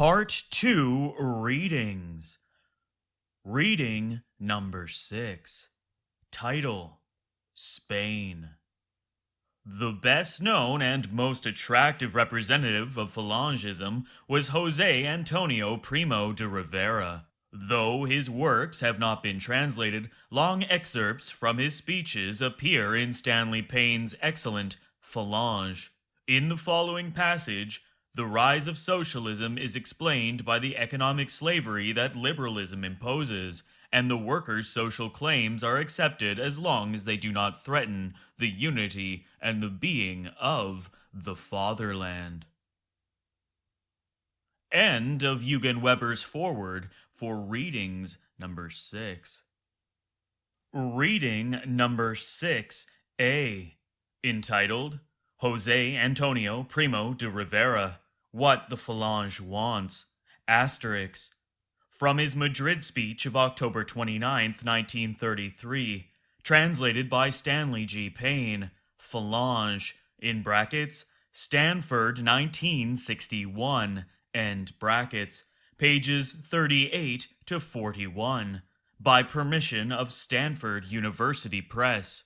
Part 2 Readings. Reading number 6. Title: Spain. The best known and most attractive representative of Falangism was José Antonio Primo de Rivera. Though his works have not been translated, long excerpts from his speeches appear in Stanley Payne's excellent Falange. In the following passage, the rise of socialism is explained by the economic slavery that liberalism imposes, and the workers' social claims are accepted as long as they do not threaten the unity and the being of the fatherland. End of Eugen Weber's foreword for Readings number 6. Reading number 6A, entitled José Antonio Primo de Rivera, What the Falange Wants, asterisk. From his Madrid speech of October 29, 1933, translated by Stanley G. Payne, Falange, in brackets, Stanford 1961, end brackets, pages 38 to 41, by permission of Stanford University Press.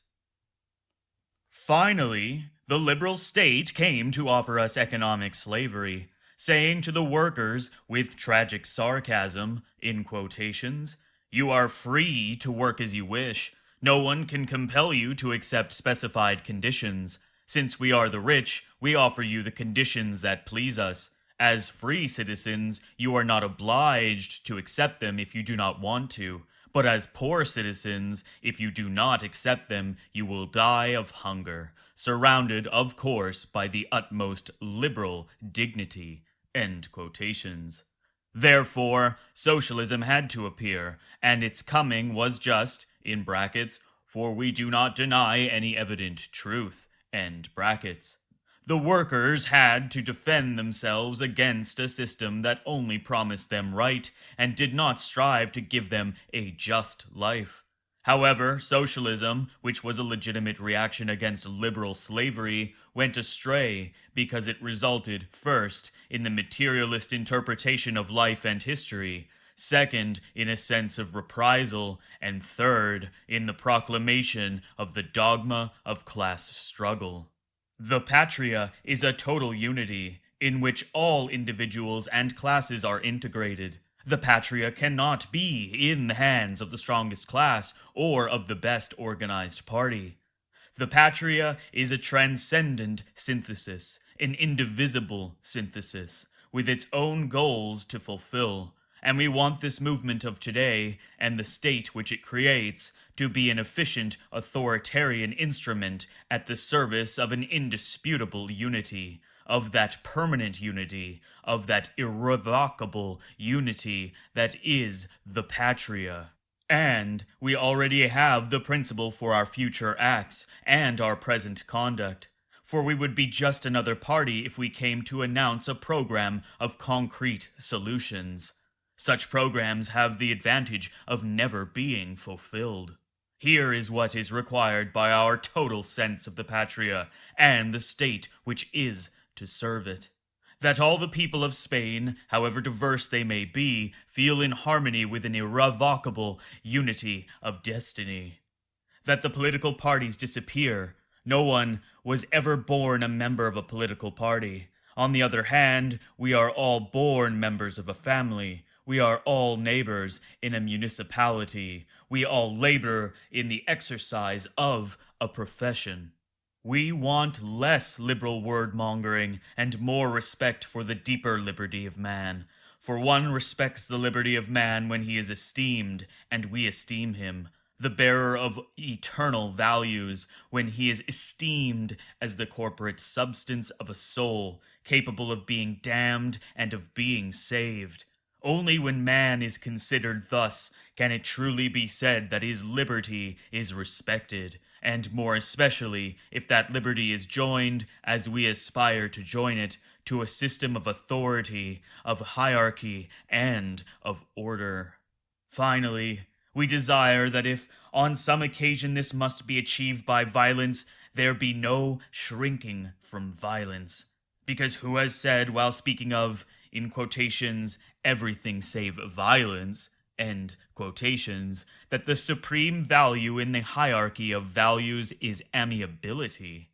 Finally, the liberal state came to offer us economic slavery, saying to the workers with tragic sarcasm, in quotations, "You are free to work as you wish. No one can compel you to accept specified conditions. Since we are the rich, we offer you the conditions that please us. As free citizens, you are not obliged to accept them if you do not want to. But as poor citizens, if you do not accept them, you will die of hunger, surrounded, of course, by the utmost liberal dignity." End quotations. Therefore, socialism had to appear, and its coming was just, in brackets, for we do not deny any evident truth, end brackets. The workers had to defend themselves against a system that only promised them right and did not strive to give them a just life. However, socialism, which was a legitimate reaction against liberal slavery, went astray because it resulted, first, in the materialist interpretation of life and history, second, in a sense of reprisal, and third, in the proclamation of the dogma of class struggle. The patria is a total unity, in which all individuals and classes are integrated. The patria cannot be in the hands of the strongest class or of the best organized party. The patria is a transcendent synthesis, an indivisible synthesis, with its own goals to fulfill. And we want this movement of today, and the state which it creates, to be an efficient authoritarian instrument at the service of an indisputable unity, of that permanent unity, of that irrevocable unity that is the patria. And we already have the principle for our future acts and our present conduct. For we would be just another party if we came to announce a program of concrete solutions. Such programs have the advantage of never being fulfilled. Here is what is required by our total sense of the patria and the state which is to serve it. That all the people of Spain, however diverse they may be, feel in harmony with an irrevocable unity of destiny. That the political parties disappear. No one was ever born a member of a political party. On the other hand, we are all born members of a family. We are all neighbors in a municipality. We all labor in the exercise of a profession. We want less liberal word-mongering and more respect for the deeper liberty of man. For one respects the liberty of man when he is esteemed, and we esteem him, the bearer of eternal values, when he is esteemed as the corporate substance of a soul, capable of being damned and of being saved. Only when man is considered thus can it truly be said that his liberty is respected, and more especially if that liberty is joined, as we aspire to join it, to a system of authority, of hierarchy, and of order. Finally, we desire that if on some occasion this must be achieved by violence, there be no shrinking from violence. Because who has said, while speaking of in quotations, everything save violence, end quotations, that the supreme value in the hierarchy of values is amiability?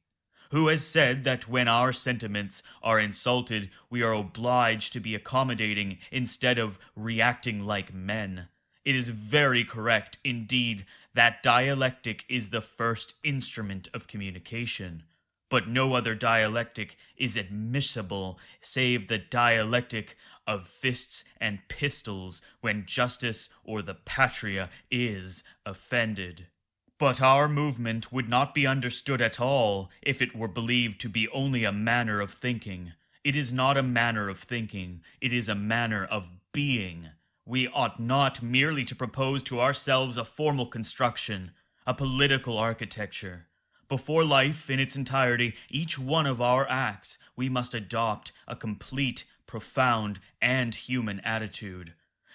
Who has said that when our sentiments are insulted, we are obliged to be accommodating instead of reacting like men? It is very correct, indeed, that dialectic is the first instrument of communication. But no other dialectic is admissible save the dialectic of fists and pistols when justice or the patria is offended. But our movement would not be understood at all if it were believed to be only a manner of thinking. It is not a manner of thinking, it is a manner of being. We ought not merely to propose to ourselves a formal construction, a political architecture. Before life in its entirety, each one of our acts, we must adopt a complete, profound, and human attitude.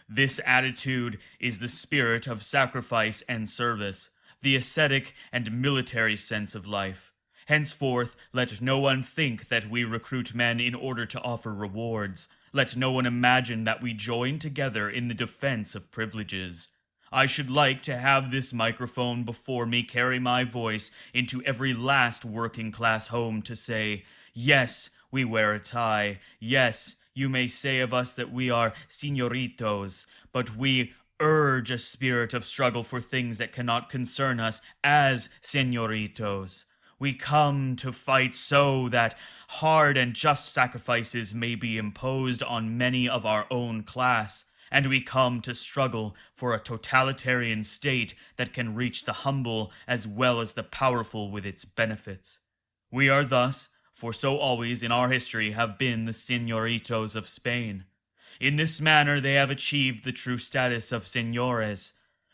This attitude is the spirit of sacrifice and service, the ascetic and military sense of life. Henceforth, let no one think that we recruit men in order to offer rewards. Let no one imagine that we join together in the defense of privileges. I should like to have this microphone before me carry my voice into every last working-class home to say, yes, we wear a tie. Yes, you may say of us that we are señoritos, but we urge a spirit of struggle for things that cannot concern us as señoritos. We come to fight so that hard and just sacrifices may be imposed on many of our own class, and we come to struggle for a totalitarian state that can reach the humble as well as the powerful with its benefits. We are thus, for so always in our history have been the señoritos of Spain. In this manner they have achieved the true status of señores,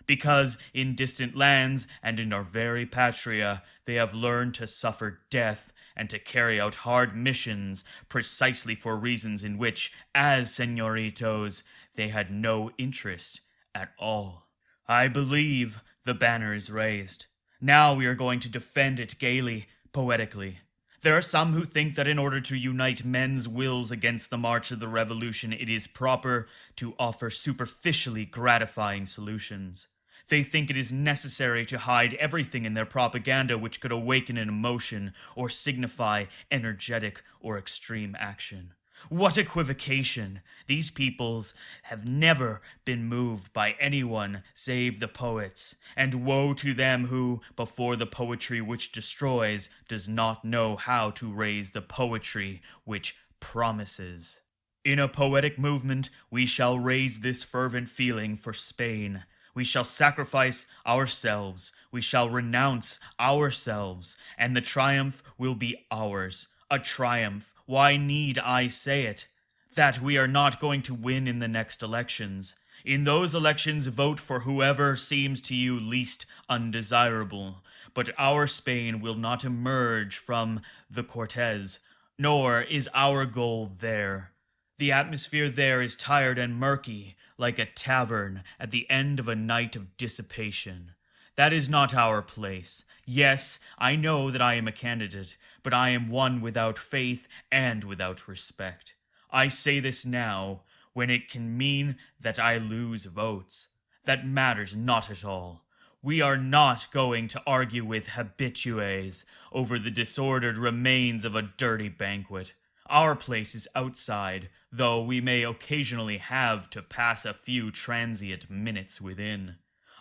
because in distant lands and in our very patria they have learned to suffer death and to carry out hard missions precisely for reasons in which, as señoritos, they had no interest at all. I believe the banner is raised. Now we are going to defend it gaily, poetically. There are some who think that in order to unite men's wills against the march of the revolution, it is proper to offer superficially gratifying solutions. They think it is necessary to hide everything in their propaganda which could awaken an emotion or signify energetic or extreme action. What equivocation! These peoples have never been moved by anyone save the poets, and woe to them who, before the poetry which destroys, does not know how to raise the poetry which promises. In a poetic movement, we shall raise this fervent feeling for Spain. We shall sacrifice ourselves, we shall renounce ourselves, and the triumph will be ours. A triumph. Why need I say it? That we are not going to win in the next elections. In those elections, vote for whoever seems to you least undesirable. But our Spain will not emerge from the Cortes, nor is our goal there. The atmosphere there is tired and murky, like a tavern at the end of a night of dissipation. That is not our place. Yes, I know that I am a candidate, but I am one without faith and without respect. I say this now, when it can mean that I lose votes. That matters not at all. We are not going to argue with habitués over the disordered remains of a dirty banquet. Our place is outside, though we may occasionally have to pass a few transient minutes within.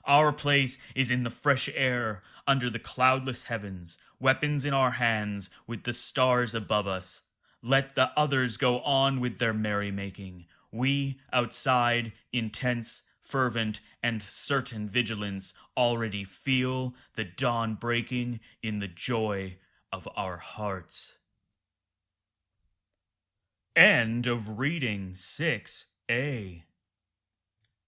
Our place is in the fresh air, under the cloudless heavens, weapons in our hands, with the stars above us. Let the others go on with their merrymaking. We, outside, intense, fervent, and certain vigilance, already feel the dawn breaking in the joy of our hearts. End of reading 6A.